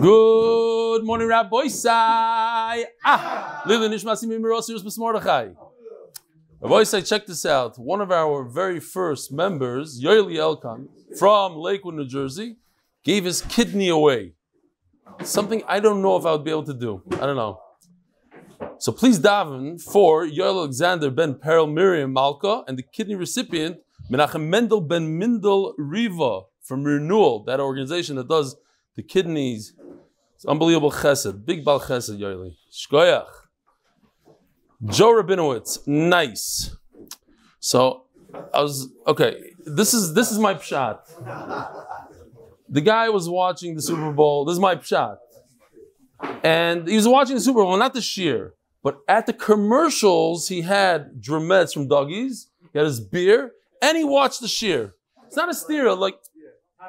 Good morning, Rabbi Isai. Lili Nishmasim Mirosirus Mordechai. Rabbi Isai, check this out. One of our very first members, Yoeli Elkan, from Lakewood, New Jersey, gave his kidney away. Something I don't know if I would be able to do. I don't know. So please daven for Yoel Alexander ben Perel Miriam Malka and the kidney recipient, Menachem Mendel ben Mindel Riva from Renewal, that organization that does the kidneys. It's unbelievable chesed. Big bal chesed, Yoeli. Shkoyach. Joe Rabinowitz. Nice. So, okay, this is my pshat. The guy was watching the Super Bowl. This is my pshat. And he was watching the Super Bowl, not the shear, but at the commercials, he had drumettes from Doggies, he had his beer, and he watched the shear. It's not a steer, like,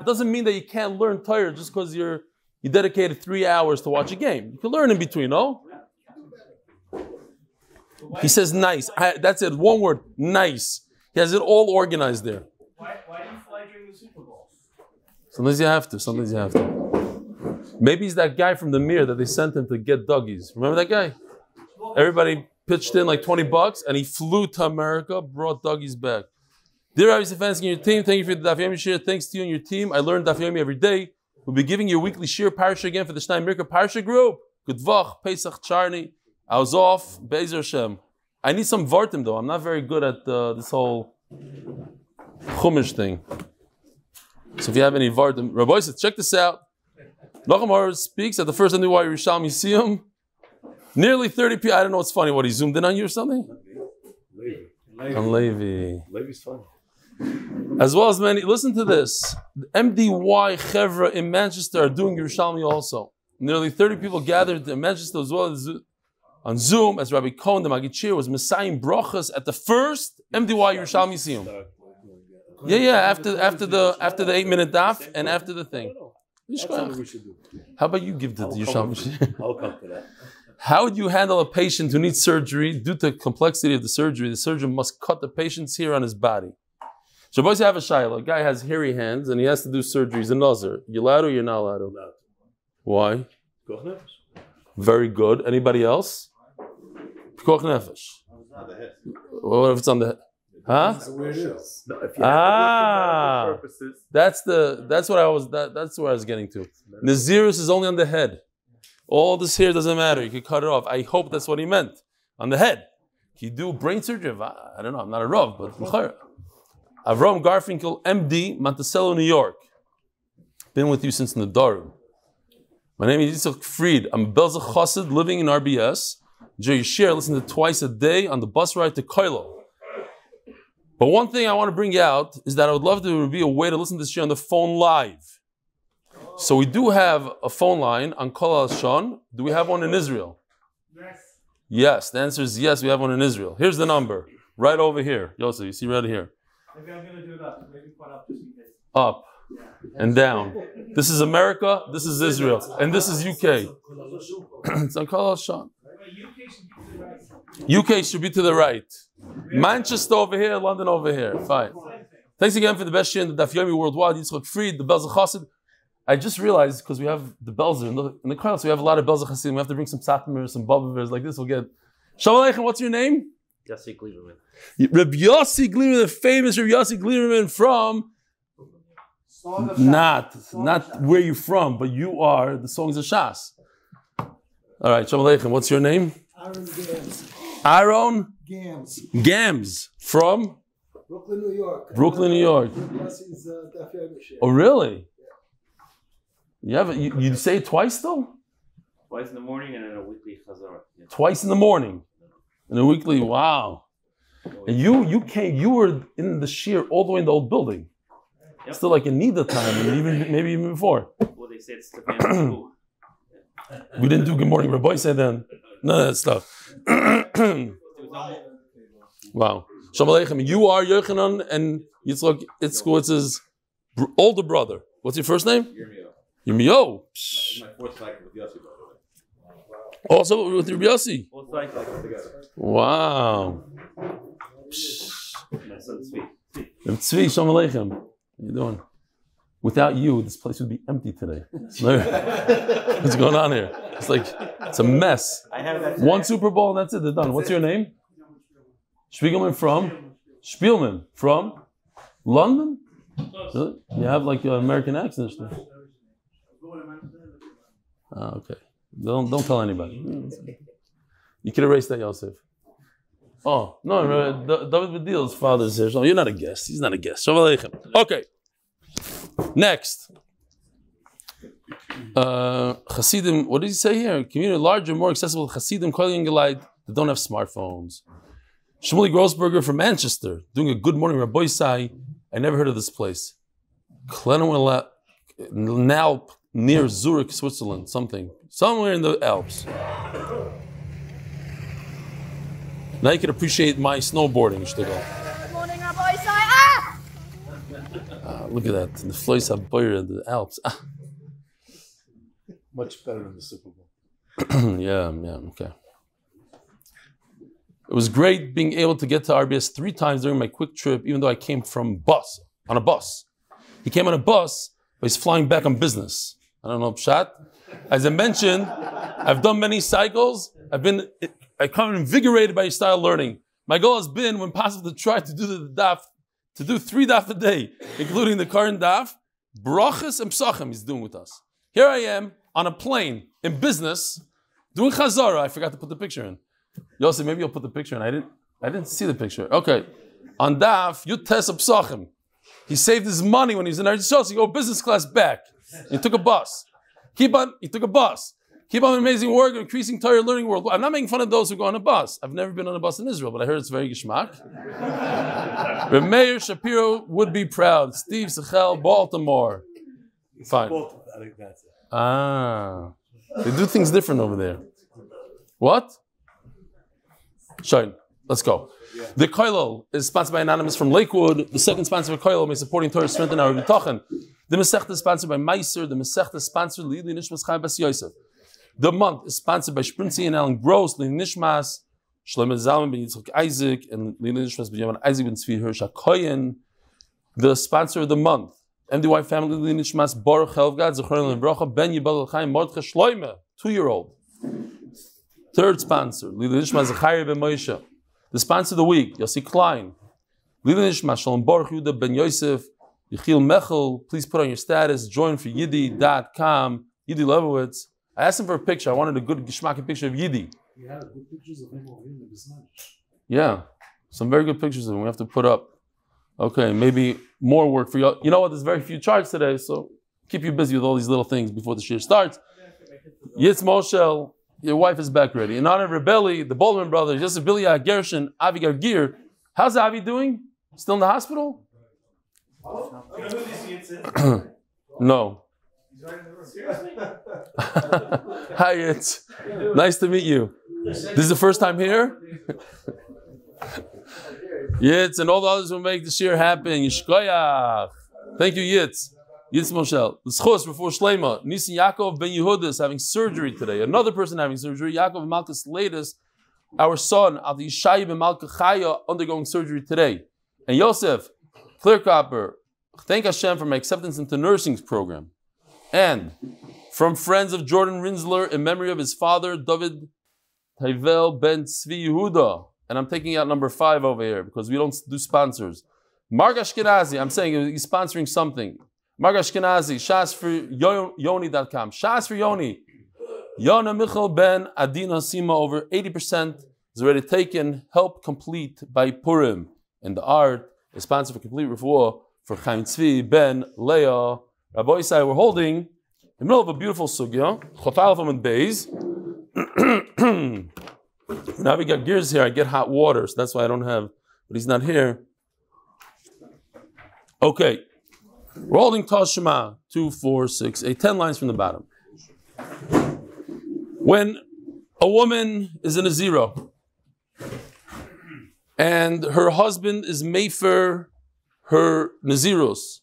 it doesn't mean that you can't learn Torah just because you dedicated 3 hours to watch a game. You can learn in between, no? He says nice. That's it, one word, nice. He has it all organized there. Why do you fly during the Super Bowl? Sometimes you have to. Maybe he's that guy from the Mir that they sent him to get Doggies. Remember that guy? Everybody pitched in like $20 and he flew to America, brought Doggies back. Dear Rabbi Stefanski and your team, thank you for the Daf Yomi Shir. Thanks to you and your team. I learn Daf Yomi every day. We'll be giving you a weekly Shir Parsha again for the Shnai Mirka Parsha group. Good Vach, Pesach Charni. I was off, Be'ezer Hashem. I need some Vartim though. I'm not very good at this whole Chumash thing. So if you have any Vartim, Rabbi says, check this out. Nachamar speaks at the first Andu Yerushalmi Siyum. Nearly 30 people. I don't know what's funny. What, he zoomed in on you or something? On Levi. Levi's funny. As well as many. Listen to this. The MDY Chevra in Manchester are doing Yerushalmi also. Nearly 30 people gathered in Manchester as well as on Zoom as Rabbi Cohen, the Magichir, was Messiahing Brochas at the first MDY Yerushalmi Siyum. Yeah. After the 8-minute daf and after the thing. How about you give the Yerushalmi? I'll come to that. How would you handle a patient who needs surgery? Due to the complexity of the surgery, the surgeon must cut the patient's hair on his body. So boys have a shayla. A guy has hairy hands and he has to do surgery. He's a nazar. You allowed or you're not allowed? Why? Very good. Anybody else? Pikuach nefesh. What if it's on the head? Huh? That's where it is. That's where I was getting to. Nazirus is only on the head. All this hair doesn't matter. You can cut it off. I hope that's what he meant. On the head. Can you do brain surgery? I don't know. I'm not a Rav, but Avram Garfinkel, MD, Monticello, New York. Been with you since Nadarim. My name is Yitzchak Fried. I'm a Belza Chassid living in RBS. Enjoy your share. Listen to twice a day on the bus ride to Koilo. But one thing I want to bring out is that I would love to be a way to listen to this share on the phone live. So we do have a phone line on Kol Al-Shon. Do we have one in Israel? Yes. Yes, the answer is yes, we have one in Israel. Here's the number, right over here. Yosef, you see right here. Maybe I'm going to do that. Maybe put up just in case. Up and down. This is America, this is Israel, and this is UK. It's on Kol Al-Shon. UK should be to the right. Manchester over here, London over here. Fine. Thanks again for the best share in the Daf Yomi worldwide. Yitzchak Fried, the Belza Chassid. I just realized, because we have the Belzer in the crowd, so we have a lot of Belzer Chassidim. We have to bring some Satmar, some Babavers, like this. We'll get. Shalom Aleichem, what's your name? Yossi Gleiberman. Rabbi Yossi Gleiberman, the famous Rabbi Yossi Gleiberman from. Not where you're from, but you are the songs of Shas. All right, Shalom Aleichem, what's your name? Aaron Gams. Aaron Gams. Gams from Brooklyn, New York. Brooklyn, New York. Oh, really? You say it twice though? Twice in the morning and in a weekly chazar. Yeah. Twice in the morning. In a weekly, wow. And you were in the shear all the way in the old building. Yep. Still like in Nida time, and maybe even before. Well, they said it's the family. We didn't do Good Morning Rabbi said then. None of that stuff. Wow. Shalom Aleichem. You are Yochanan and Yitzchak Itzkowitz's older brother. What's your first name? Yirmiyo. My fourth cycle with Yossi, by the way. Also with Rabbi Yossi. Both cycles together. Wow. My son Tzvi. Tzvi, Shalom Aleichem. How you doing? Without you, this place would be empty today. What's going on here? It's a mess. I have that. One Super Bowl and that's it. They're done. What's your name? Spiegelman from? Spielman from? London? Really? You have like an American accent. Okay. Don't tell anybody. You can erase that, Yosef. Oh, no, David Badil's father's here. So you're not a guest. He's not a guest. Shalom Aleichem. Okay. Next. Hasidim, what did he say here? Community larger, more accessible Hasidim, Koil and Geleit that don't have smartphones. Shmuley Grossberger from Manchester, doing a good morning, Rabbi Sai. I never heard of this place. Klenwell, now near Zurich, Switzerland, somewhere in the Alps. Now you can appreciate my snowboarding, Shtigl. Good morning, Rabbi Sai. Look at that, the Flois HaBoyer, the Alps. Much better than the Super Bowl. yeah, okay. It was great being able to get to RBS 3 times during my quick trip, even though I came on a bus. He came on a bus, but he's flying back on business. I don't know, Pshat. As I mentioned, I've done many cycles. I come invigorated by your style of learning. My goal has been, when possible, to try to do the daf, to do 3 daf a day, including the current daf, brachas and psachim he's doing with us. Here I am, on a plane, in business, doing chazara. I forgot to put the picture in. Yosef, maybe you'll put the picture in. I didn't see the picture. Okay. On daf, Yutes Psachim. He saved his money when he was in Eretz Yisrael. He go business class back. He took a bus. He took a bus. Keep on amazing work, increasing Torah learning world. I'm not making fun of those who go on a bus. I've never been on a bus in Israel, but I heard it's very geschmack. But Mayor Shapiro would be proud. Steve Sechel, Baltimore. Fine. I think that's it. They do things different over there. What? Shine. Let's go. Yeah. The Koilel is sponsored by Anonymous from Lakewood. The second sponsor of Koilel may supporting Torah strengthen our B'tochen. The Masechta is sponsored by Meiser. The Masechta is sponsored by Lili Nishmas Chaim Bas Yosef. The month is sponsored by Sprinzi and Alan Gross, Lili Nishmas, Shlomo Zalman ben Yitzchak Isaac, and Lili Nishmas ben Yaman Isaac ben Tzvi Hirsch HaKoyen. The sponsor of the month, MDY family, Lili Nishmas Baruch Helvgad, Zechron Lebracha, Ben Yibal Chaim Mordechai Shloime, 2-year-old. Third sponsor, Lili Nishmas Zechariah ben Moshe. The sponsor of the week, Yossi Klein. Lili Nishmas Shalom Baruch Yehuda ben Yosef, Yechiel Mechel. Please put on your status, join for Yiddi.com, Yiddi Levowitz. I asked him for a picture. I wanted a good geschmack picture of Yiddi. You have good pictures of him over in the Bisman. Yeah, some very good pictures of him. We have to put up. Okay, maybe more work for you. You know what? There's very few charts today, so keep you busy with all these little things before the shir starts. Yitz Moshel, your wife is back ready. In honor of Rebelli, the Baldwin brothers, Yosef Bilia, Gershon, Avi Gargir. How's Avi doing? Still in the hospital? No. Hi, Yitz. Nice to meet you. This is the first time here? Yitz and all the others who make the shir happen. Yishkoyach. Thank you, Yitz. Yitz Moshel. The schos before Shleima. Nisan Yaakov ben Yehuda is having surgery today. Another person having surgery. Yaakov Malchus latest. Our son, Adi Yishai ben Malka Chaya, undergoing surgery today. And Yosef, clear copper. Thank Hashem for my acceptance into nursing program. And from friends of Jordan Rinsler in memory of his father, David Taivel ben Tzvi Yehuda. And I'm taking out number 5 over here because we don't do sponsors. Marg Ashkenazi, I'm saying he's sponsoring something. Marg Ashkenazi, Shas for Yoni.com. Shas for Yoni. Yona Michal ben Adina Sima, over 80% is already taken. Help complete by Purim. And the art is sponsored for complete refuah for Chaim Tzvi ben Leah. Rabbi Isai, we're holding in the middle of a beautiful sugya. Chafal from Beis. Now we got gears here. I get hot water, so that's why I don't have. But he's not here. Okay, we're holding Tashma 2, 4, 6, 8, 10 lines from the bottom. When a woman is in a zero and her husband is mefer her nazirus,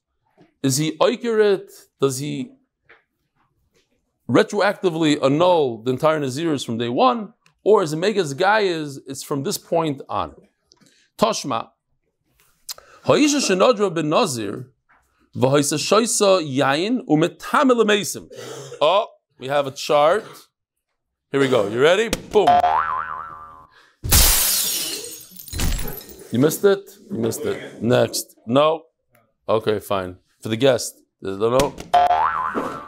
is he oikeret? Does he retroactively annul the entire nazirus from day one? Or is it Megas Gaiz, it's from this point on? Toshma. Ha'isha shenadra ben nazir, V'hoisa shoisa yayin umetamel amesim. Oh, we have a chart. Here we go. You ready? Boom. You missed it? You missed it. Next. No. Okay, fine. For the guest. No.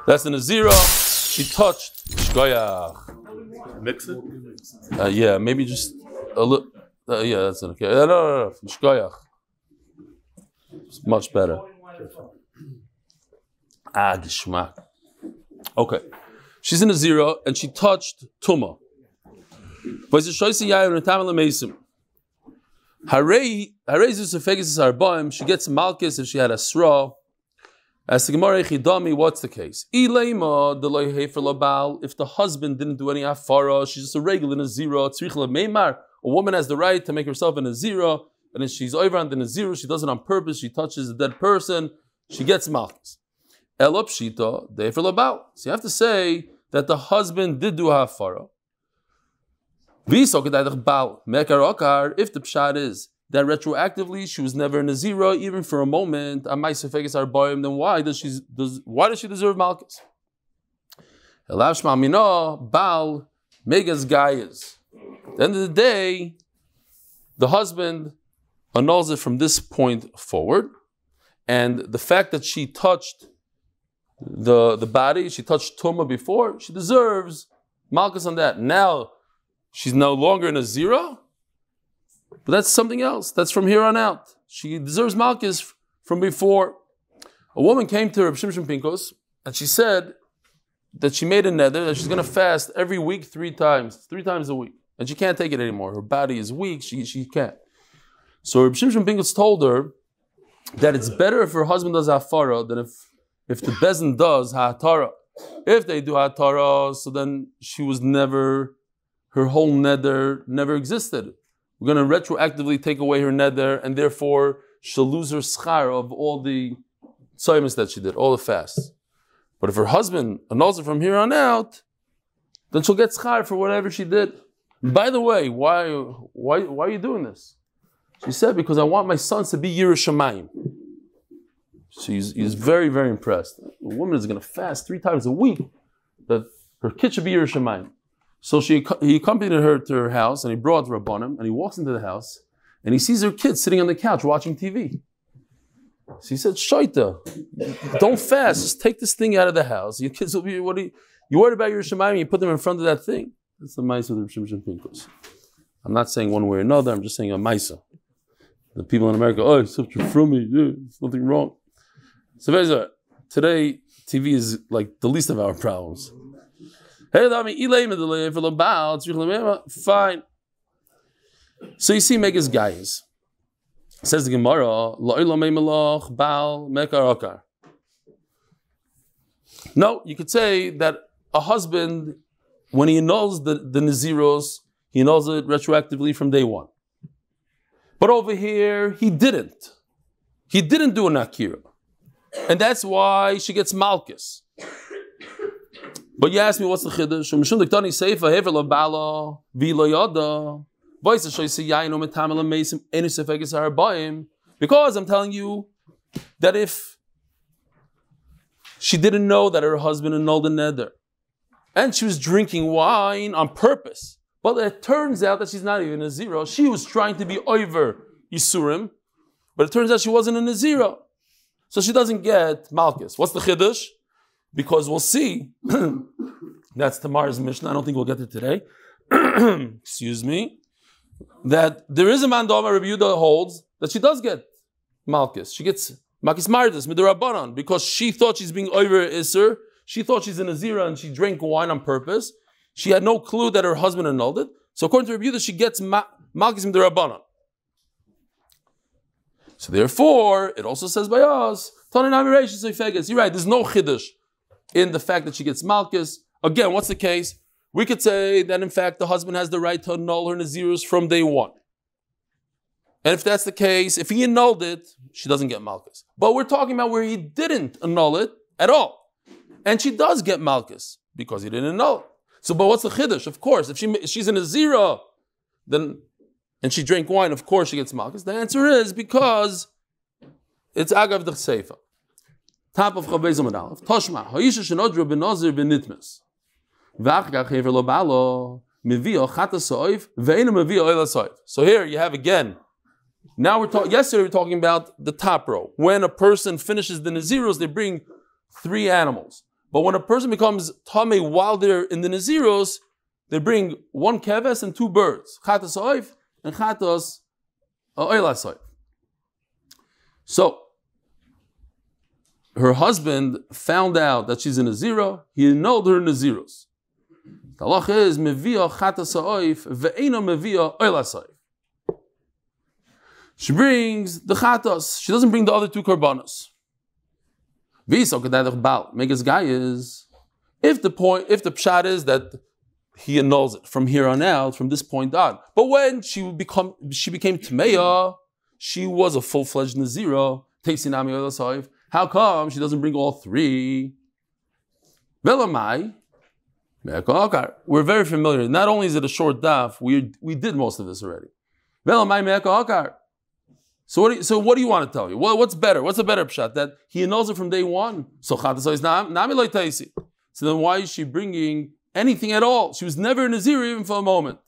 That's in a zero. She touched. Shkoyach. Mix it. Yeah, maybe just a little. Yeah, that's okay. No. Shkoyach. It's much better. Geschmack. Okay. She's in a zero and she touched Tuma. She gets malchus if she had a straw. As the Gemara Chidami, what's the case? If the husband didn't do any afara, she's just a regular in a zero. A woman has the right to make herself in a zero, and if she's over and in a zero, she does it on purpose, she touches a dead person, she gets malchus. So you have to say that the husband did do hafara. If the pshat is that retroactively she was never in a zero, even for a moment, then why does she deserve malchus? At the end of the day, the husband annuls it from this point forward, and the fact that she touched the body, she touched Tuma before, she deserves malchus on that. Now, she's no longer in a zero, but that's something else. That's from here on out. She deserves malchus from before. A woman came to Reb Shimshon Pincus, and she said that she made a nether that she's going to fast every week 3 times a week. And she can't take it anymore. Her body is weak, she can't. So Reb Shimshon Pincus told her that it's better if her husband does hafara than if the bezin does ha'atara. If they do ha'atara, so then her whole nether never existed. We're going to retroactively take away her nether, and therefore she'll lose her schar of all the tzaymis that she did, all the fasts. But if her husband annuls it from here on out, then she'll get schar for whatever she did. By the way, why are you doing this? She said, because I want my sons to be Yerushalayim. So he's very, very impressed. A woman is going to fast 3 times a week, that her kid should be Yerushalayim. So he accompanied her to her house, and he brought Rabbanim, and he walks into the house, and he sees her kid sitting on the couch watching TV. So he said, Shaita, don't fast, just take this thing out of the house. Your kids will be, you worried about Yerushalayim, you put them in front of that thing. That's the Maisa of the Shimshon Pincus. I'm not saying one way or another, I'm just saying a Maisa. The people in America, oh, it's such a frummy, there's nothing wrong. So today, TV is like the least of our problems. Fine. So you see Megas guys. Says the Gemara, no, you could say that a husband, when he annuls the Naziros, he annuls it retroactively from day one. But over here, he didn't. He didn't do an Akira. And that's why she gets malchus. But you ask me, what's the chiddush? Because I'm telling you that if she didn't know that her husband annulled the neder, and she was drinking wine on purpose, but it turns out that she's not even a zero. She was trying to be over Yisurim, but it turns out she wasn't in a zero. So she doesn't get malchus. What's the chiddush? Because we'll see. That's tomorrow's Mishnah. I don't think we'll get it today. Excuse me. That there is a mandama Rabbi Yehuda holds that she does get malchus. She gets malchus mardus midirabanan because she thought she's being over Isser. She thought she's in a zira and she drank wine on purpose. She had no clue that her husband annulled it. So according to Rabbi Yehuda, she gets malchus midirabanan. So therefore, it also says by us, you're right, there's no chiddush in the fact that she gets malchus. Again, what's the case? We could say that in fact the husband has the right to annul her nazirus from day one. And if that's the case, if he annulled it, she doesn't get malchus. But we're talking about where he didn't annul it at all. And she does get malchus because he didn't annul it. So, but what's the chiddush? Of course, if she's in a zero, then and she drank wine, of course she gets malchus. The answer is because it's agav the seifa. Top of Chavez Amud Aleph. Toshma, Ha'isha shenodra b'nazir b'nitmes. V'achkach hever lo balo, mevio chata soif, ve'ena mevio oila soif. So here you have again. Now we're talking, yesterday we were talking about the top row. When a person finishes the Naziros, they bring 3 animals. But when a person becomes Tameh while they're in the Naziros, they bring 1 keves and 2 birds. Chatas oif and chatas oila soif. So, her husband found out that she's in a zero. He annulled her Naziros. The halach is mevia chatas ha'oif ve'ena mevia oila soif. She brings the chatas. She doesn't bring the other 2 korbanos. V'isok kedadach bal. Megas guy is if the pshat is that he annuls it from here on out, from this point on. But when she became tmeya, she was a full-fledged nazira. Teisinami oila soif. How come she doesn't bring all 3? Velamai. We're very familiar. Not only is it a short daf, we did most of this already. Velamai me'eka akar. So what do you want to tell you? What's better? What's a better pshat? That he annuls it from day 1. So then why is she bringing anything at all? She was never a nazir even for a moment.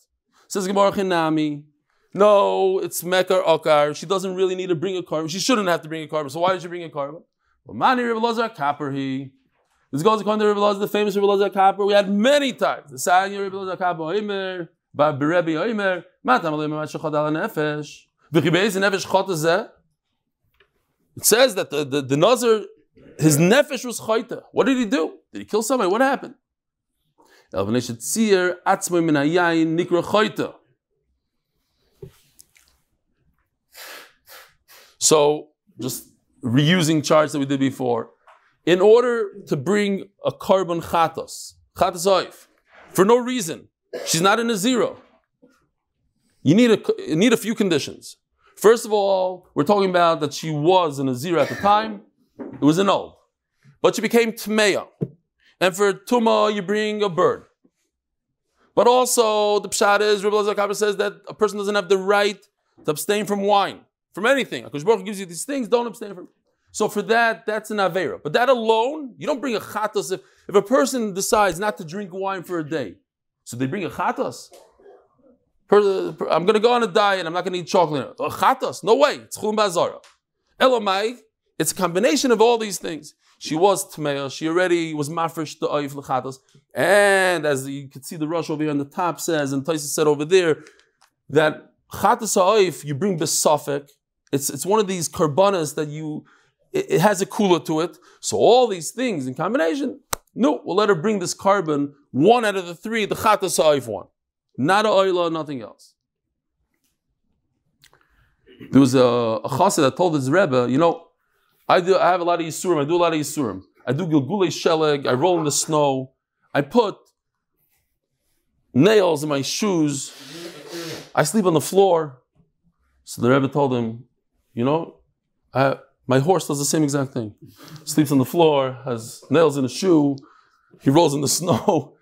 Says Gemara Chinami. No, it's mekar akar. She doesn't really need to bring a carbon. She shouldn't have to bring a carbon. So why did she bring a carbon? Mani Rebbe Lazar Kapper he. This goes according to Rebbe Lazar, the famous Rebbe Lazar Kapper. We had many times. The Sanya Rebbe Lazar Kapper Oimer, Bar Berebi Oimer, Matam Alim Mashachad Al Nefesh. It says that the Nazir, his nefesh was chayta. What did he do? Did he kill somebody? What happened? So, just reusing charts that we did before. In order to bring a carbon chatas oif, for no reason, she's not in a zero. You need a few conditions. First of all, we're talking about that she was in a zero at the time. It was annulled. But she became tmeya. And for tuma, you bring a bird. But also, the pshat is, Rebbe Lazar Kapper says that a person doesn't have the right to abstain from wine, from anything. HaKadosh Baruch Hu gives you these things, don't abstain from. So for that, that's an avera. But that alone, you don't bring a chatas. If a person decides not to drink wine for a day, so they bring a chatas. I'm going to go on a diet. I'm not going to eat chocolate. Chatas, no way. It's chulun ba'azara. Elamai, it's a combination of all these things. She was tmeya. She already was mafresh to oif lechatas. And as you can see, the Rosh over here on the top says, and Taisa said over there, that chatas ha'oif you bring besafek. It's one of these karbanas that it has a kula to it. So all these things in combination, no, we'll let her bring this carbon 1 out of the 3, the chatas ha'oif one. Not a oila, nothing else. There was a chassid that told his Rebbe, I have a lot of Yisurim, I do a lot of Yisurim. I do Gilgulei Sheleg, I roll in the snow, I put nails in my shoes, I sleep on the floor. So the Rebbe told him, my horse does the same exact thing. Sleeps on the floor, has nails in his shoe, he rolls in the snow.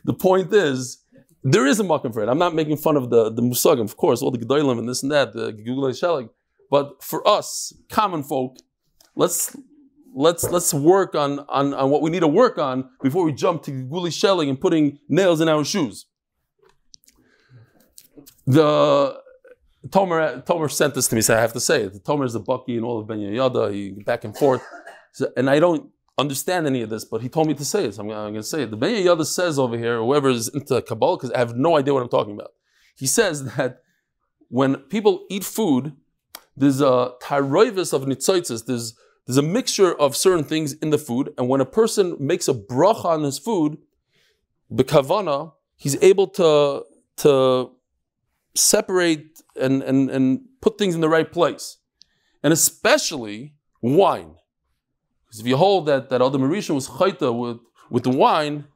The point is, there is a makom for it. I'm not making fun of the musagim, of course, all the gedolim and this and that, the Gilgulei Sheleg. But for us, common folk, let's work on what we need to work on before we jump to Gilgulei Sheleg and putting nails in our shoes. The Tomer sent this to me, so I have to say it. The Tomer is a Baki and all of Ben Yehoyada, he back and forth. So, and I don't understand any of this, but he told me to say it, so I'm going to say it. The Ben Yehoyada says over here, whoever is into Kabbalah, because I have no idea what I'm talking about. He says that when people eat food, there's a taroivis of nitzoitzes, there's a mixture of certain things in the food, and when a person makes a bracha on his food, b'kavana, he's able to separate and put things in the right place. And especially wine. Because if you hold that Adam Marisha was chayta with the wine,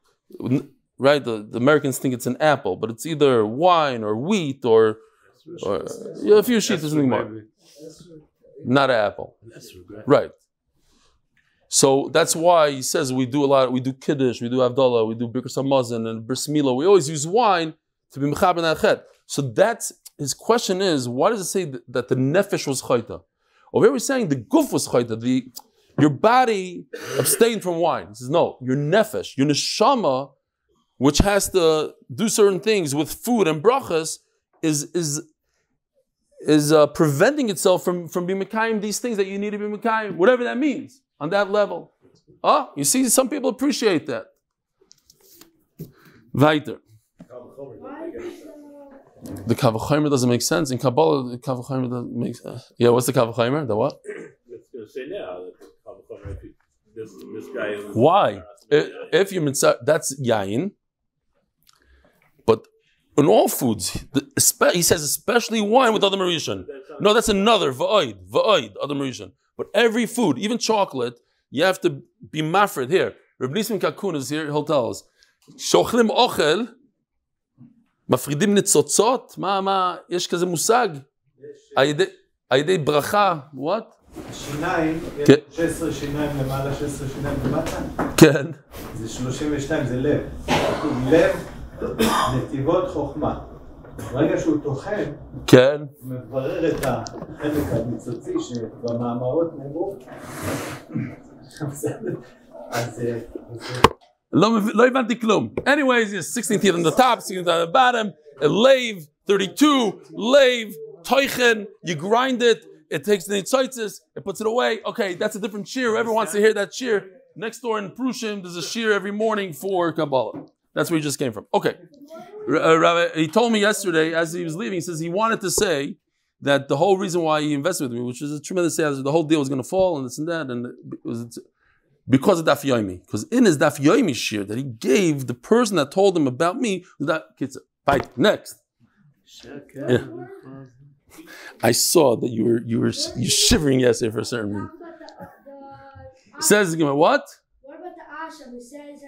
right? The Americans think it's an apple, but it's either wine or wheat or a few sheets or something more. Not an apple. Right. So that's why he says we do Kiddush, we do Havdalah, we do Birkas Hamazon and Bris Milah. We always use wine to be mechaber nachet. So that's his question is, why does it say that the nefesh was chayta? Over here we're saying the guf was chayta. your body abstained from wine. He says, no, your nefesh, your neshama, which has to do certain things with food and brachas, is preventing itself from being mekayim these things that you need to be mekayim, whatever that means, on that level. You see, some people appreciate that. Weiter. The Kavachomer doesn't make sense. In Kabbalah, the Kavachomer doesn't make sense. Yeah, what's the Kavachomer? The what? It's going to say now that this guy. Why? If you mitzvah, that's yain. But in all foods, he says especially wine with other Mauritian. No, that's another va'oid, other Mauritian. But every food, even chocolate, you have to be mafred. Here, Reb Nissim Kakun is here. He'll tell us. Shochlim ochel, mafridim nitzotzot. יש כזה מושג. על ידי ברכה. What? שיניים, 16 שיניים למעלה, 16 שיניים למטה. כן. זה 32, זה לב. לב, נתיבות חוכמה. ברגע שהוא טוחן, כן. הוא מברר את החלק הניצוצי שבמאמרות נאמרו. אז לא הבנתי כלום. Anyways, it's 16 teeth on the top, 16 teeth on the bottom, a lave, 32, lave, toichen, you grind it, it takes the nitzotzes, it puts it away. Okay, that's a different shir. Whoever wants to hear that shir, next door in Prushim, there's a shir every morning for Kabbalah. That's where he just came from. Okay. Rabbi, he told me yesterday, as he was leaving, he says he wanted to say that the whole reason why he invested with me, which is a tremendous answer, the whole deal was going to fall and this and that, and it was because of Daf Yomi. Because in his Daf Yomi shir that he gave the person that told him about me, that bite next. Yeah. I saw that you were shivering yesterday for a certain reason. Says what? What about the asham? It says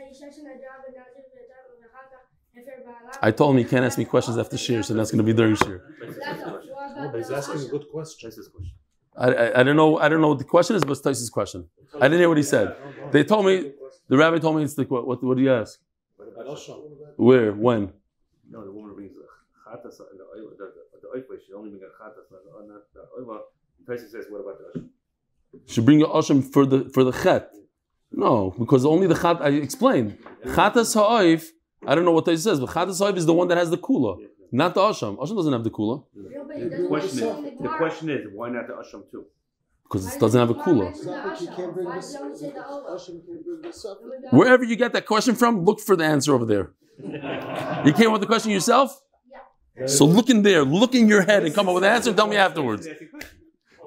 I told him he can't ask me questions after shir, so that's going to be during shir. No, but he's asking a good question. I don't know what the question is, but it's Taisa's question. I didn't hear what he said. They told me, the rabbi told me it's the what did he ask? Where? When? No, the woman brings the chatas, the oifle, she only brings a chatas. Taisa says, what about the asham? Should bring your asham for the chet. No, because only the chat, I explained. Chatas ha'oif, I don't know what Taisa says, but chatas ha'oif is the one that has the kula, not the asham. Asham doesn't have the kula. The question is, why not the asham too? Because it doesn't have a kula. Wherever you get that question from, look for the answer over there. You came up with the question yourself? So look in there, look in your head and come up with the answer and tell me afterwards.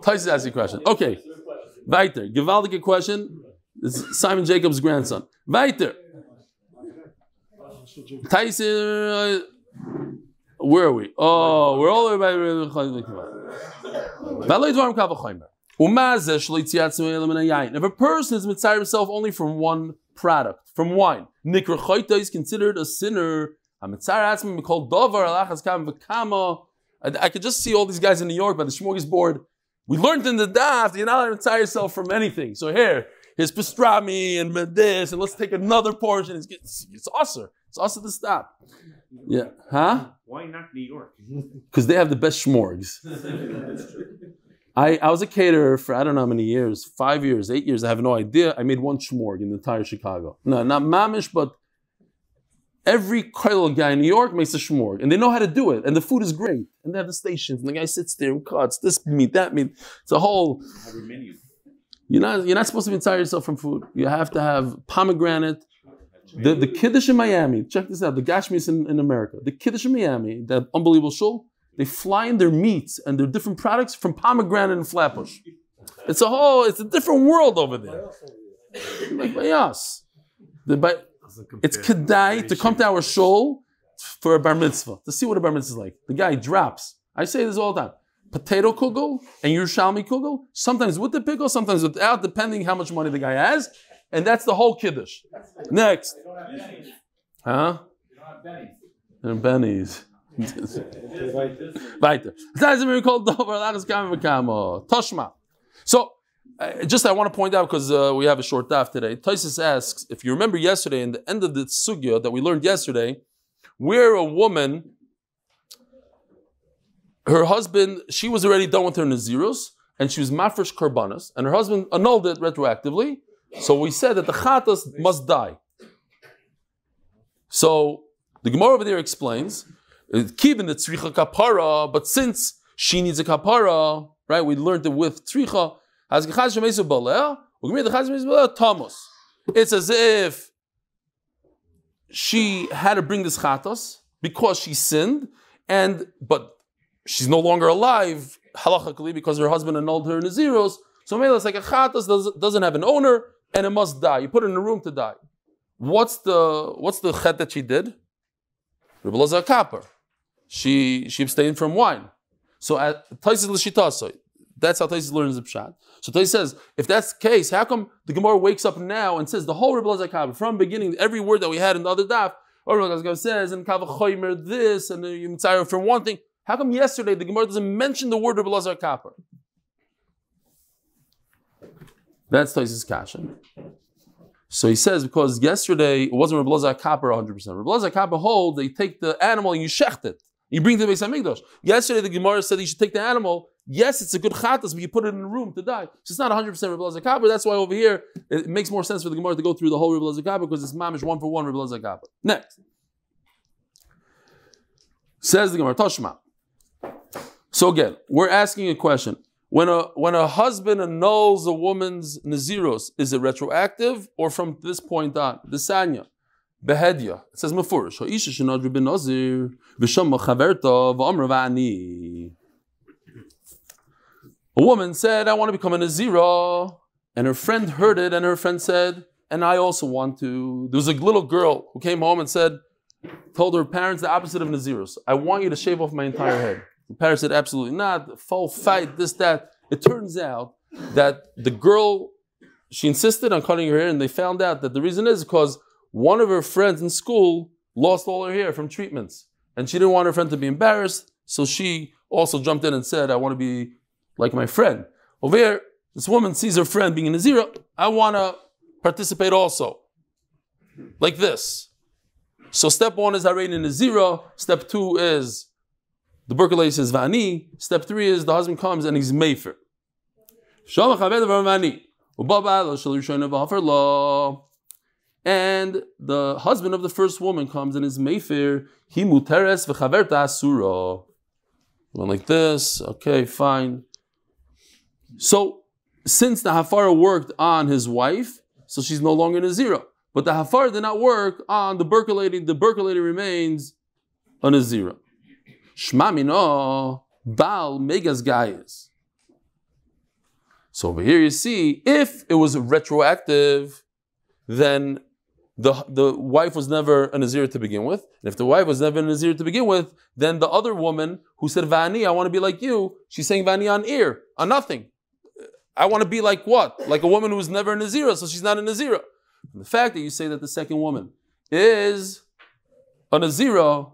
Tyson asked the question. Okay. Weiter. Gewaldige question. This is Simon Jacob's grandson. Weiter. Tyson, where are we? Oh, we're all the way by if a person is mitzayir himself only from one product, from wine, nikra choyta is considered a sinner. I could just see all these guys in New York by the smorgasbord. We learned in the daf that you're not allowed to mitzayir yourself from anything. So here's pastrami and this, and let's take another portion. It's awesome. It's awesome to stop. Yeah, huh? Why not New York? Because they have the best shmorgs. I was a caterer for I don't know how many years, 5 years, 8 years, I have no idea. I made one shmorg in the entire Chicago. No, not mamish, but every kollel guy in New York makes a shmorg. And they know how to do it. And the food is great. And they have the stations. And the guy sits there and cuts this meat, that meat. It's a whole... You're not supposed to entire yourself from food. You have to have pomegranate. The Kiddush in Miami, check this out, the Gashmis in America. The Kiddush in Miami, that unbelievable shul, they fly in their meats and their different products from pomegranate and flatbush. It's a different world over there. Like by us. It's kedai to come to our shul for a bar mitzvah, to see what a bar mitzvah is like. The guy drops. I say this all the time. Potato kugel and Yerushalmi kugel, sometimes with the pickle, sometimes without, depending how much money the guy has. And that's the whole kiddush. Next. Huh? And Benny's. Weiter. Toshma. So, I want to point out, because we have a short daf today. Taisus asks, if you remember yesterday, in the end of the sugya that we learned yesterday, where a woman, her husband, she was already done with her nazirus, and she was mafresh karbanas, and her husband annulled it retroactively. So we said that the chatas must die. So the Gemara over there explains, kibin the tzricha kapara, but since she needs a kapara, right? We learned it with tzricha. It's as if she had to bring this chatas because she sinned, but she's no longer alive halachically because her husband annulled her naziros. So maybe it's like a chatas doesn't have an owner and it must die. You put it in a room to die. What's the chet that she did? Rebbe Elazar Kapar. She abstained from wine. So at Taisis l'shitasoy, that's how Taisis learns the pshat. So Taisis says, if that's the case, how come the Gemara wakes up now and says the whole Rebbe Elazar Kapar from beginning, every word that we had in the other daf, or Rebbe Elazar says and Kavachoymer this and you mitzayir from one thing. How come yesterday the Gemara doesn't mention the word Rebbe Elazar Kapar? That's Taisis kasha. So he says, because yesterday it wasn't Rebbe Elazar Kapar 100%. Rebbe Elazar Kapar holds, they take the animal and you shecht it. You bring it to the Beis HaMikdash. Yesterday the Gemara said you should take the animal. Yes, it's a good chatas, but you put it in a room to die. So it's not 100% Rebbe Elazar Kapar. That's why over here it makes more sense for the Gemara to go through the whole Rebbe Elazar Kapar because it's mamish one for one Rebbe Elazar Kapar. Next. Says the Gemara, Tashma. So again, we're asking a question. When a husband annuls a woman's naziros, is it retroactive or from this point on? The Sanya, Behedya, it says Mefurish. Ha'isha shenadru ben nazir v'shama chaverta v'amra v'ani. A woman said, I want to become a nazira, and her friend heard it, and her friend said, and I also want to. There was a little girl who came home and told her parents the opposite of naziros. I want you to shave off my entire head. The parents said, absolutely not, full fight, this, that. It turns out that the girl, she insisted on cutting her hair, and they found out that the reason is because one of her friends in school lost all her hair from treatments. And she didn't want her friend to be embarrassed, so she also jumped in and said, I want to be like my friend. Over here, this woman sees her friend being a nazira, I want to participate also. Like this. So step one is Harein Nazira, step two is the Berkeley lady says Vani. Step 3 is the husband comes and he's Mefer. And the husband of the first woman comes and is Mefer. He muteres v'chaverta asura. Went like this. Okay, fine. So since the Hafara worked on his wife, so she's no longer Nazira. But the Hafara did not work on the Berkeley lady. The Berkeley lady remains a Nazira. Shmamino Baal Megas Gaias. So over here you see, if it was retroactive, then the wife was never a Nazir to begin with. And if the wife was never a Nazir to begin with, then the other woman who said, Vani, I want to be like you, she's saying Vani on ear, on nothing. I want to be like what? Like a woman who was never a Nazira, so she's not a Nazira. And the fact that you say that the second woman is a Nazira,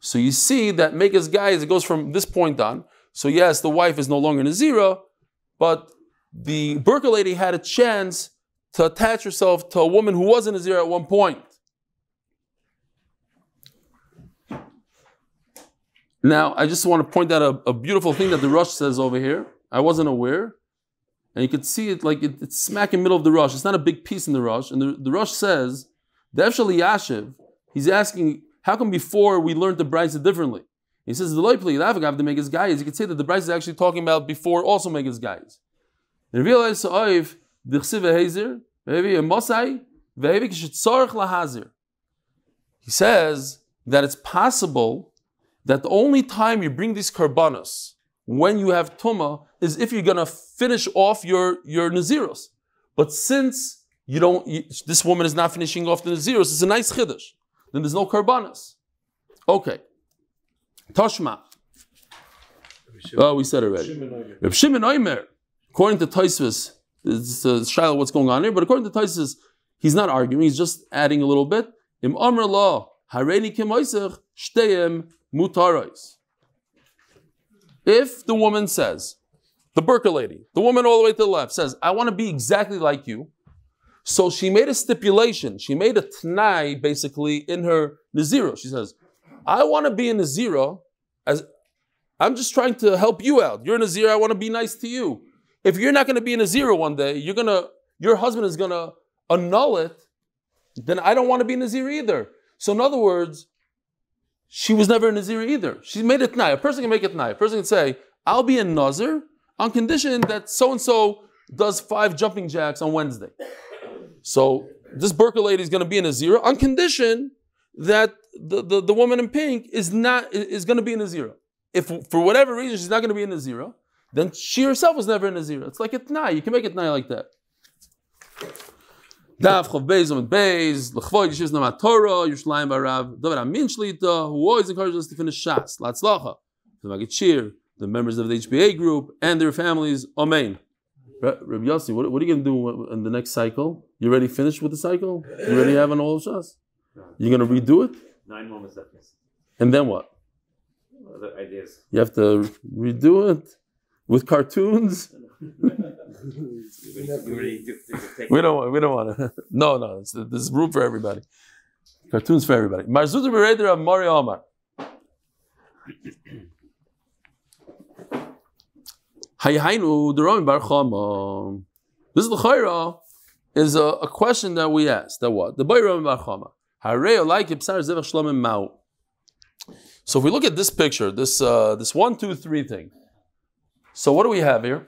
so you see that Megas Gaias, it goes from this point on. So yes, the wife is no longer Nazira, but the Berkeley lady had a chance to attach herself to a woman who was a Nazira at one point. Now, I just want to point out a beautiful thing that the Rosh says over here. I wasn't aware. And you could see it like it's smack in the middle of the Rosh. It's not a big piece in the Rosh. And the Rosh says, Devshali Yashiv, he's asking, how come before we learned the Brisa differently? He says, the Loipli, the Megas Gaias. You could say that the Brisa is actually talking about before also Megas Gaias. And realize, he says that it's possible that the only time you bring these karbanos when you have tumah is if you're going to finish off your naziros. But since this woman is not finishing off the naziros, it's a nice chiddush. Then there's no karbanos. Okay. Tashma. Oh, we said already. Reb Shimon Omer, according to Tosfos, it's a shiloh what's going on here, but according to Tosfos, he's not arguing, he's just adding a little bit. Im Amr La, Hareini Kimoisech, Shteim Mutarais. If the woman says, the Berkeley lady, the woman all the way to the left, says, I want to be exactly like you. So she made a stipulation, she made a t'nai basically in her Nazira. She says, I want to be a Nazira I'm just trying to help you out. You're a Nazir, I want to be nice to you. If you're not going to be a Nazir one day, your husband is going to annul it, then I don't want to be a Nazir either. So in other words, she was never a Nazir either. She made it Tnai. A person can make it Tnai. A person can say, I'll be a Nazir on condition that so-and-so does 5 jumping jacks on Wednesday. So this Burqa lady is going to be a Nazir on condition that the woman in pink is going to be a Nazir. If for whatever reason she's not going to be a Nazir, then she herself was never a Nazir. It's like a Tnai. You can make it Tnai like that. Daf Chav Beis Amud Beis L'chvoid Yeshivas Namat Torah Yerushalayim Barav David Amin Shlita, who always encourages us to finish Shas Latzlacha, the Maggid Shir, the members of the HBA group and their families. Amen. Rabbi Yossi, what are you going to do in the next cycle? You already finished with the cycle? You already have an all of Shas? You're going to redo it? 9 more seconds. And then what? Other ideas. You have to redo it with cartoons? We don't want to. No. There's room for everybody. Cartoons for everybody. Marzuta Bereder of Mari Omar. Hayahainu Deroim Bar Chama. This is the Chayra, is a question that we asked. That what? The Bayram Bar Chama. Harei like Ibsar Zevach Shlomim Mau. So if we look at this picture, this 1, 2, 3 thing. So what do we have here?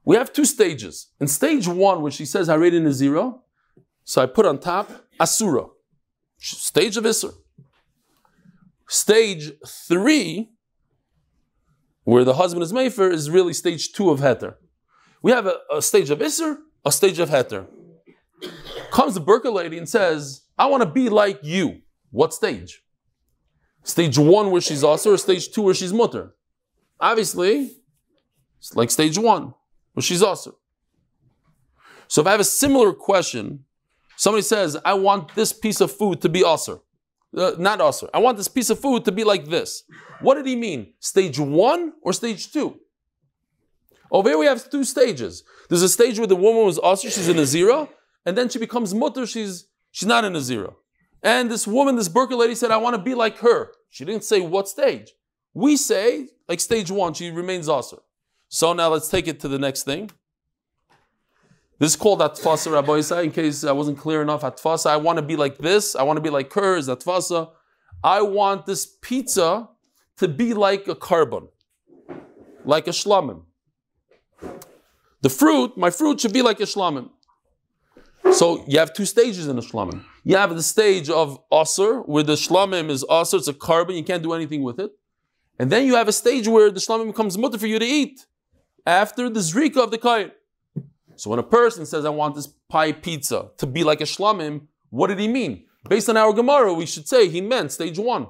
We have 2 stages. In stage 1, which he says Haredin is 0, so I put on top Asura, stage of Isser. Stage 3, where the husband is Mefer, is really stage 2 of Heter. We have a stage of Isser, a stage of Heter. Comes the Burqa lady and says, I want to be like you. What stage? Stage 1 where she's Asur, or stage 2 where she's Mutter? Obviously, it's like stage 1 where she's Asur. So if I have a similar question, somebody says, I want this piece of food to be Asur. Not Asur. I want this piece of food to be like this. What did he mean? Stage 1 or stage 2? Over here we have 2 stages. There's a stage where the woman was Asur, she's in a 0, and then she becomes Mutter, she's not in a 0. And this woman, this Burqa lady said, I want to be like her. She didn't say what stage. We say, like stage 1, she remains Asur. So now let's take it to the next thing. This is called Atfasa, Rabbi Yisai, in case I wasn't clear enough. Atfasa, I want to be like this. I want to be like her, is Atfasa. I want this pizza to be like a carbon, like a shlamim. My fruit should be like a shlamim. So you have 2 stages in the shlamim. You have the stage of Asur, where the shlamim is Asur, it's a carbon, you can't do anything with it. And then you have a stage where the shlamim becomes mutter for you to eat, after the zrika of the kain. So when a person says, I want this pie pizza to be like a shlamim, what did he mean? Based on our Gemara, we should say he meant stage 1.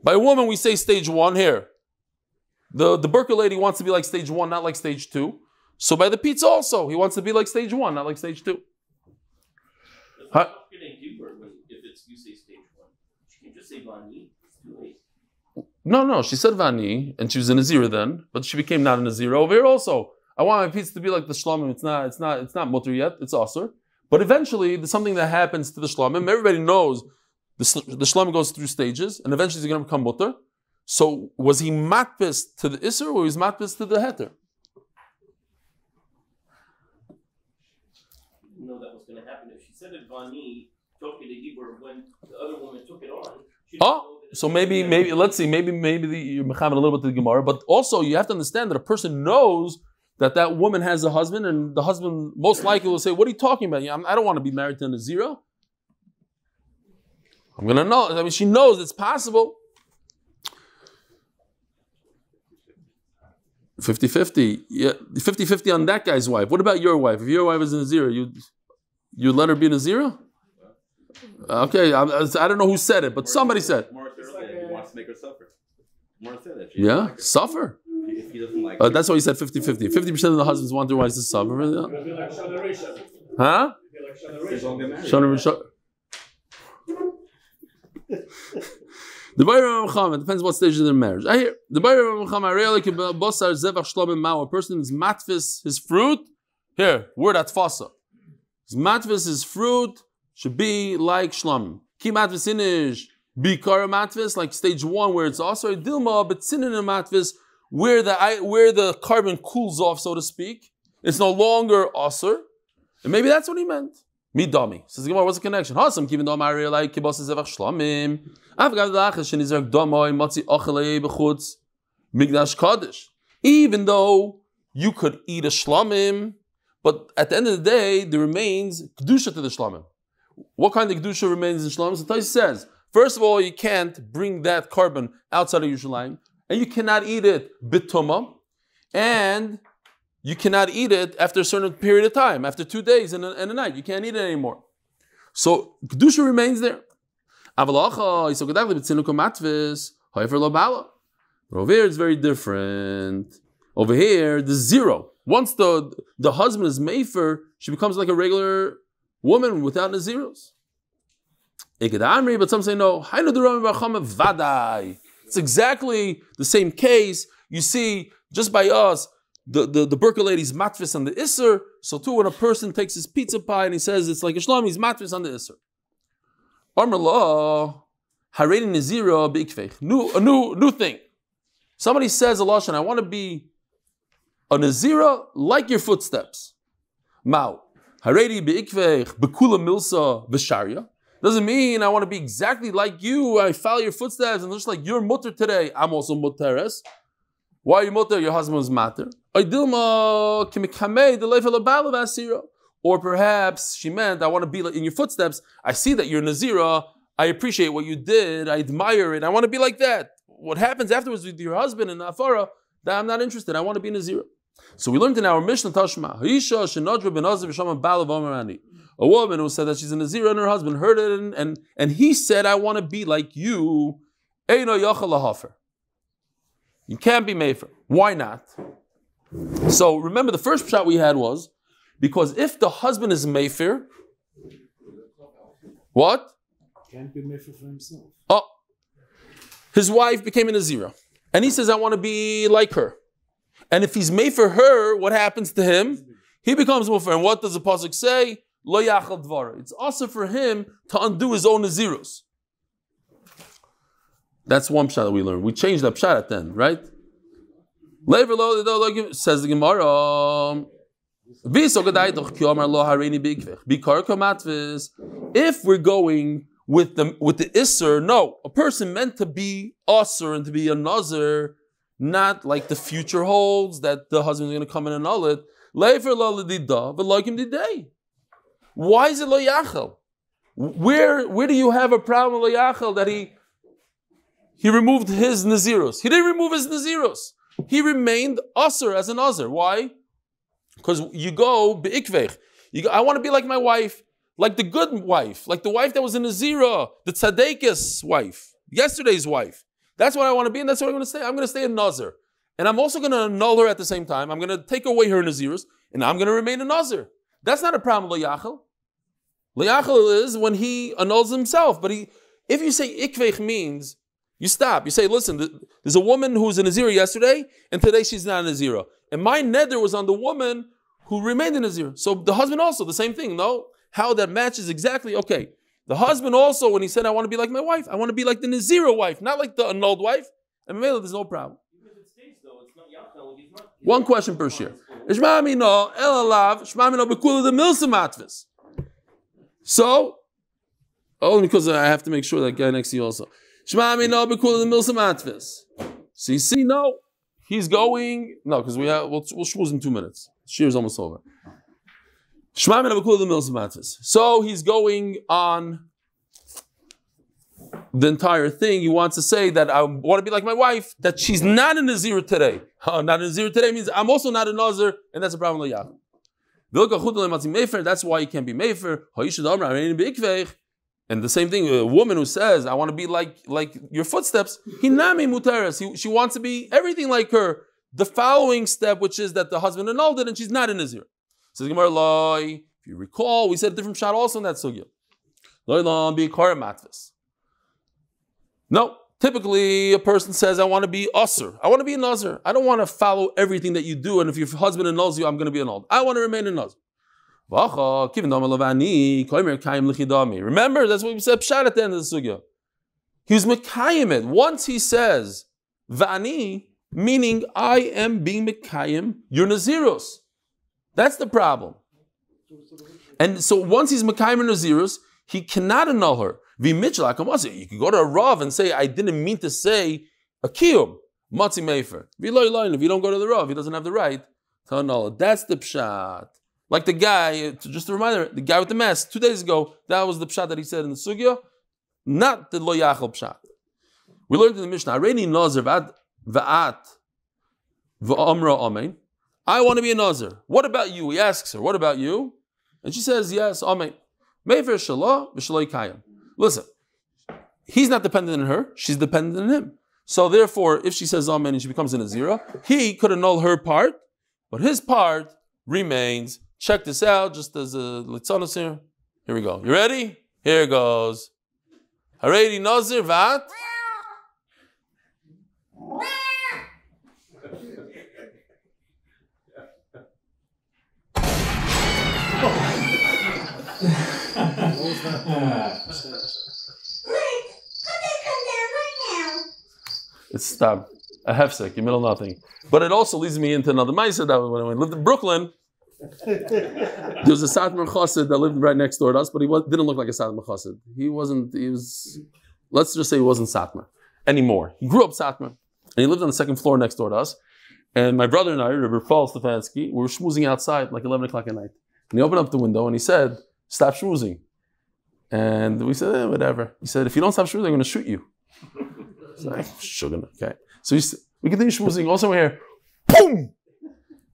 By a woman, we say stage 1 here. The Burqa lady wants to be like stage 1, not like stage 2. So by the pizza also, he wants to be like stage 1, not like stage 2. What can they do if it's you say stage 1? She can just say Vani. It's too late. No, she said Vani, and she was in a 0 then, but she became not in a 0 over here also. I want my pizza to be like the shlamim. It's not mutter yet. It's asur. But eventually, there's something that happens to the shlamim. Everybody knows the shlamim goes through stages, and eventually it's going to become mutter. So was he matpis to the isser, or was he matpis to the heter? You know that was going to happen if she said it Vani, talking to Hebrew when the other woman took it on. So maybe you're mechamed a little bit to the Gemara, but also you have to understand that a person knows that woman has a husband, and the husband most likely will say, what are you talking about? I don't want to be married to a Nazira. I'm going to know. I mean, she knows it's possible. 50-50. Yeah, 50-50 on that guy's wife. What about your wife? If your wife is a Nazira, you let her be a Nazira? Okay, I don't know who said it, but somebody said. Mara said that he wants to make her suffer. Mara said that. Yeah, suffer. If he doesn't like That's why he said 50-50. 50% of the husbands want their wives to suffer. It'll be like Shana Rishon. Huh? It'll be like Shana Rishon. The Bayram Muhammad depends what stage of their marriage. I hear the Bayram Muhammad Bosar Zevach Shlomim Mao. A person is matfis his fruit. Here, word atfasa. His matfis his fruit should be like Shlomim. Ki matfis inish Bikara matvis, like stage 1 where it's also dilma, but sinin matvis, where the carbon cools off, so to speak. It's no longer osir. And maybe that's what he meant. Midami. Says Gemara, what's the connection? Hasam kivin dom ari like kibos zevach shlamim. Avgav da'achas shenizrak domoi matzi ochelei b'chutz migdash kaddish. Even though you could eat a shlamim, but at the end of the day, there remains kedusha to the shlamim. What kind of kedusha remains in shlamim? So Tais says, first of all, you can't bring that carbon outside of Yerushalayim, and you cannot eat it bituma, and you cannot eat it after a certain period of time, after 2 days and a night. You can't eat it anymore. So kedusha remains there. But over here it's very different. Over here, there's zero. Once the husband is mefer, she becomes like a regular woman without naziros. But some say no. It's exactly the same case. You see, just by us, the Burka lady's matvis on the Isser. So too, when a person takes his pizza pie and he says it's like a shlam, he's matvis on the Isser. Armallah, Haredi Nazira B'ikvech. A new thing. Somebody says a lashon, I want to be a Nazira like your footsteps. Mao. Haredi B'ikvech B'kula Milsa V'sharya. Doesn't mean I want to be exactly like you. I follow your footsteps and just like you're mutter today, I'm also mutteres. Why are you mutter? Your husband was matter. Or perhaps she meant, I want to be like in your footsteps. I see that you're Nazira. I appreciate what you did. I admire it. I want to be like that. What happens afterwards with your husband in Afara, that I'm not interested. I want to be Nazira. So we learned in our Mishnah Tashma, a woman who said that she's a Nazira and her husband heard it and he said, I want to be like you. You can't be mefer. Why not? So remember, the first shot we had was because if the husband is mefer, what? Can't be mefer for himself. Oh, his wife became a Nazira, and he says, "I want to be like her." And if he's mefer her, what happens to him? He becomes mefer. And what does the pasuk say? Lo yachal dvara. It's also for him to undo his own Naziros. That's one pshat that we learned. We changed that pshat at the end, right? Says the Gemara. If we're going with the Isser, no, a person meant to be Asr and to be a Nazir, not like the future holds that the husband is going to come and annul it. Why is it lo yachal? Where do you have a problem with lo yachal that he removed his Naziros? He didn't remove his Naziros. He remained Asr as an Asr. Why? Because you go be'ikvech. I want to be like my wife, like the good wife, like the wife that was in Nazira, the Tzadekis wife, yesterday's wife. That's what I want to be, and that's what I'm going to stay. I'm going to stay a Nazir. And I'm also going to annul her at the same time. I'm going to take away her Naziros, and I'm going to remain a Nazir. That's not a problem, lo yachal. Lo yachal is when he annuls himself. But if you say ikvech means, you stop. You say, listen, there's a woman who was a Nazira yesterday, and today she's not a Nazira. And my neder was on the woman who remained a Nazira. So the husband also, the same thing, no? How that matches exactly, okay. The husband also, when he said, I want to be like my wife, I want to be like the Nazira wife, not like the annulled wife. And maybe there's no problem. Even if it stays though, it's not yachal, he's not. One question per shir. So, only because I have to make sure that guy next to you also. So you see, no, he's going, no, because we'll shmooze in 2 minutes. Shir is almost over. So he's going on the entire thing. He wants to say that I want to be like my wife, that she's not a Nazir today. Not a Nazir today means I'm also not a Nazir, and that's a problem. That's why you can't be Mefer. And the same thing, a woman who says, I want to be like your footsteps, she wants to be everything like her. The following step, which is that the husband annulled it and she's not a Nazir. Says Gemara, if you recall, we said a different shot also in that sugya. No, typically a person says, I want to be Asr. I want to be a Nazir. I don't want to follow everything that you do, and if your husband annuls you, I'm going to be annulled. I want to remain a Nazir. Remember, that's what we said pshat at the end of the sugya. He was Mekayim it. Once he says, Va'ani, meaning I am being Mekayim, your Nazirus. That's the problem. And so once he's Mekayim and Nazirus, he cannot annul her. You can go to a Rav and say, I didn't mean to say a Kiyum, Matzi Mefer. If you don't go to the Rav, he doesn't have the right to annul it. That's the Pshat. Like the guy, just a reminder, the guy with the mess, 2 days ago, that was the Pshat that he said in the Sugya, not the Lo Yachal Pshat. We learned in the Mishnah, Areini Nazir va'at va'amra amen. I want to be a Nazir. What about you? He asks her, what about you? And she says, yes, amen. Mefer shalah v'shaloi kayam. Listen, he's not dependent on her, she's dependent on him. So therefore, if she says amen and she becomes a Nazira, he could annul her part, but his part remains. Check this out, just as a litzanos here. Here we go. You ready? Here it goes. Haredi Nazir vat. It's stop. A hefsek, in middle of nothing. But it also leads me into another ma'aseh that when I lived in Brooklyn, there was a Satmar Chassid that lived right next door to us, but he didn't look like a Satmar Chassid. He was, let's just say he wasn't Satmar anymore. He grew up Satmar, and he lived on the second floor next door to us. And my brother and I, Rabbi Paul Stefanski, we were schmoozing outside like 11 o'clock at night. And he opened up the window and he said, stop schmoozing. And we said, whatever. He said, if you don't stop schmoozing, I'm going to shoot you. Like, sugar, okay. So we continue schmoozing. Also here, boom!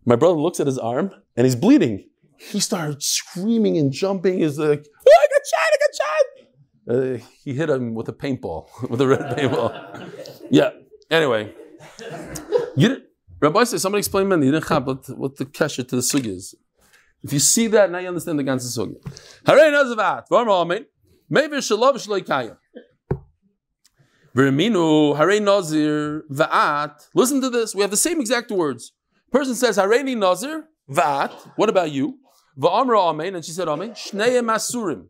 My brother looks at his arm and he's bleeding. He started screaming and jumping. He's like, oh, I got shot! He hit him with a paintball, with a red paintball. Yeah. Anyway, Rabbi says, somebody explain me, you didn't have what the kesher to the sugi is. If you see that, now you understand the ganze sugi. Harei nazavat, v'amar amen, mever shalav shaloi kayim. V'reminu, harei nazir, va'at. Listen to this, we have the same exact words. Person says, hareini nazir, va'at. What about you? V'amar amen, and she said amen. Shnei masurim.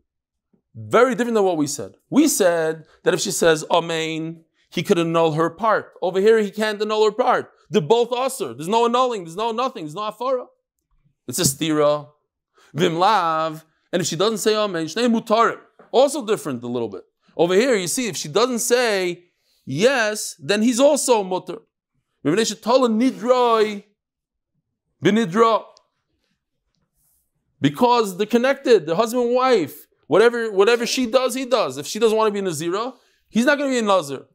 Very different than what we said. We said that if she says amen, he could annul her part. Over here, he can't annul her part. They're both usher. There's no annulling. There's no nothing. There's no afara. It's a stira. Vimlav. And if she doesn't say amen, shnei mutarim. Also different a little bit. Over here, you see, if she doesn't say yes, then he's also mutar. Because they're connected. They're husband and wife. Whatever she does, he does. If she doesn't want to be a Nazira, he's not going to be a Nazir.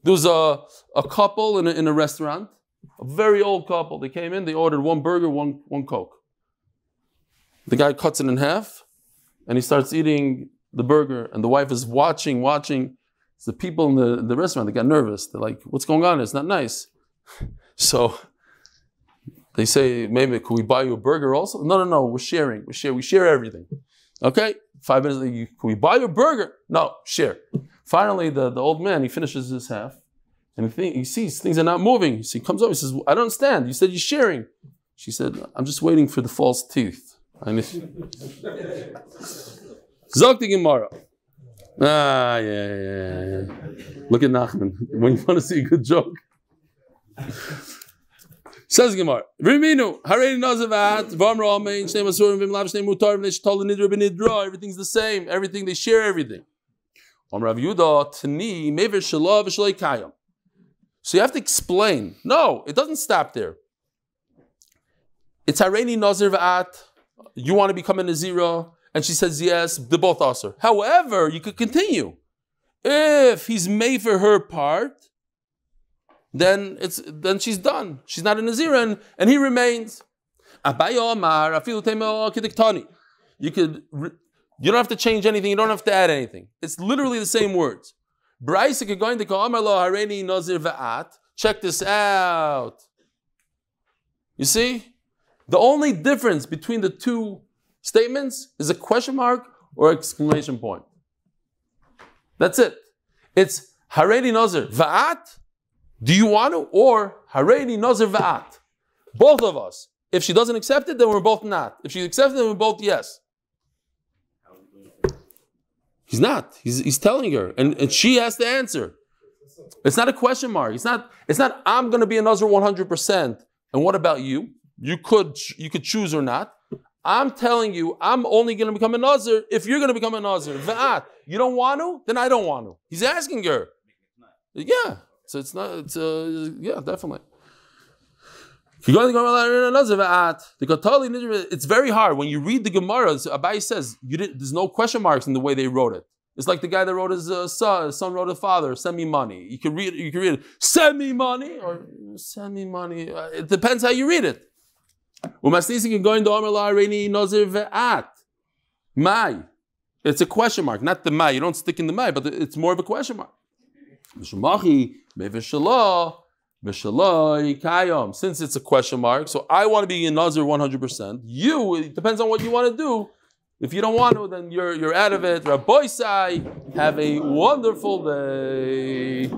There was a couple in a restaurant, a very old couple. They came in, they ordered one burger, one Coke. The guy cuts it in half, and he starts eating the burger, and the wife is watching. It's the people in the restaurant, they got nervous. They're like, what's going on? It's not nice. So they say, maybe, could we buy you a burger also? No, we're sharing. We share everything. Okay? 5 minutes later, can we buy you a burger? No, share. Finally, the old man, he finishes his half, and he sees things are not moving. So he comes over, he says, I don't understand. You said you're sharing. She said, I'm just waiting for the false teeth. Zok the Gemara. Yeah. Look at Nachman. When you want to see a good joke. Says Gemara, Riminu, Harei Nazavat, Vamra Amein, Shnei Masurim, Vimlav, Shnei Mutar, V'nei Nidra B'nidra. Everything's the same. Everything, they share everything. Rav Yehuda, Tani, Mever Shalav, V'shalei Kayam. So you have to explain. No, it doesn't stop there. It's Hareini Nazir V'at. You want to become a Nazira? And she says yes, they're both usher. However, you could continue. If he's made for her part, then she's done. She's not a Nazira, and he remains. You don't have to change anything, you don't have to add anything. It's literally the same words. Check this out. You see? The only difference between the two statements is a question mark or exclamation point. That's it. It's Haredi Nazir Va'at. Do you want to? Or Haredi Nazir Va'at. Both of us. If she doesn't accept it, then we're both not. If she accepts it, then we're both yes. He's not. He's telling her, and she has to answer. It's not a question mark. It's not. I'm going to be a Nazir 100%. And what about you? You could choose or not. I'm telling you, I'm only going to become a Nazir if you're going to become a Nazir. V'at. You don't want to? Then I don't want to. He's asking her. Yeah. So it's not. Yeah, definitely. It's very hard when you read the Gemara. Abai says there's no question marks in the way they wrote it. It's like the guy that wrote his son wrote his father, send me money. You can read it, send me money, or send me money. It depends how you read it. It's a question mark, not the mai. You don't stick in the mai, but it's more of a question mark. Since it's a question mark, so I want to be in Nazir 100%. You, it depends on what you want to do. If you don't want to, then you're out of it. Rabbi Sai, have a wonderful day.